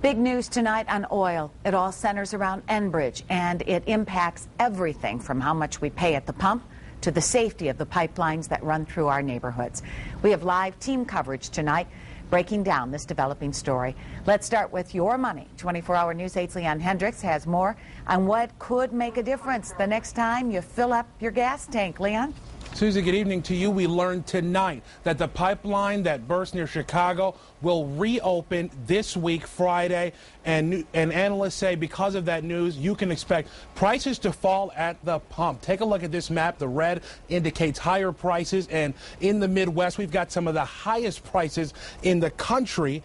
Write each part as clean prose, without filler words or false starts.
Big news tonight on oil. It all centers around Enbridge, and it impacts everything from how much we pay at the pump to the safety of the pipelines that run through our neighborhoods. We have live team coverage tonight breaking down this developing story. Let's start with your money. 24-hour News 8's Leon Hendrix has more on what could make a difference the next time you fill up your gas tank. Leon? Susie, good evening to you. We learned tonight that the pipeline that burst near Chicago will reopen this week, Friday, and analysts say because of that news, you can expect prices to fall at the pump. Take a look at this map. The red indicates higher prices, and in the Midwest, we've got some of the highest prices in the country.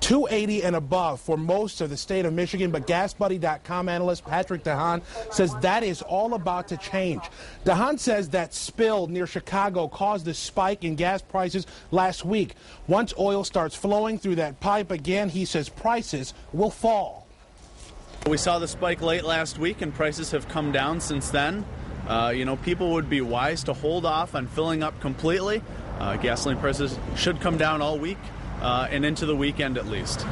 $2.80 and above for most of the state of Michigan, but GasBuddy.com analyst Patrick DeHaan says that is all about to change. DeHaan says that spill near Chicago caused a spike in gas prices last week. Once oil starts flowing through that pipe again, he says prices will fall. We saw the spike late last week and prices have come down since then. People would be wise to hold off on filling up completely. Gasoline prices should come down all week. And into the weekend at least.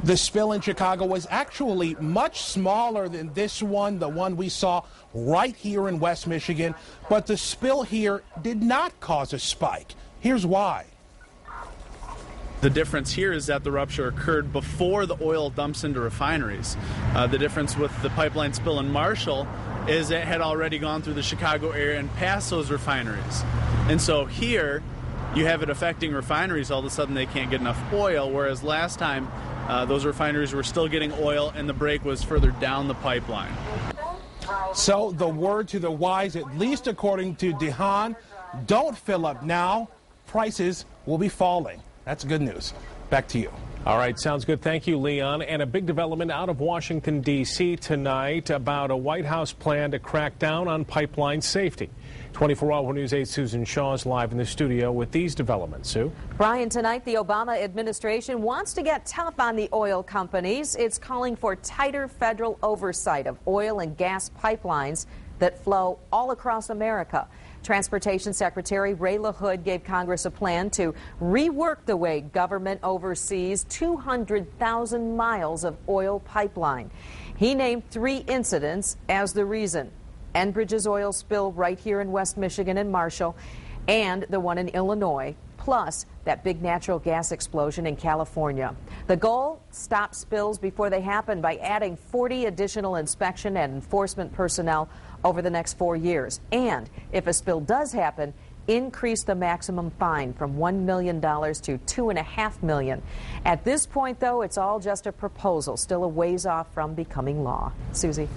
The spill in Chicago was actually much smaller than this one, the one we saw right here in West Michigan. But the spill here did not cause a spike. Here's why. The difference here is that the rupture occurred before the oil dumps into refineries. The difference with the pipeline spill in Marshall is it had already gone through the Chicago area and past those refineries. And so here, you have it affecting refineries. All of a sudden they can't get enough oil, whereas last time those refineries were still getting oil and the break was further down the pipeline. So the word to the wise, at least according to DeHaan, don't fill up now. Prices will be falling. That's good news. Back to you. All right, sounds good. Thank you, Leon. And a big development out of Washington, D.C. tonight about a White House plan to crack down on pipeline safety. 24-hour News 8 Susan Shaw is live in the studio with these developments. Sue? Brian, tonight the Obama administration wants to get tough on the oil companies. It's calling for tighter federal oversight of oil and gas pipelines that flow all across America. Transportation Secretary Ray LaHood gave Congress a plan to rework the way government oversees 200,000 miles of oil pipeline. He named 3 incidents as the reason. Enbridge's oil spill right here in West Michigan and Marshall, and the one in Illinois, plus that big natural gas explosion in California. The goal? Stop spills before they happen by adding 40 additional inspection and enforcement personnel over the next 4 years. And if a spill does happen, increase the maximum fine from $1 million to $2.5 million. At this point, though, it's all just a proposal, still a ways off from becoming law. Susie?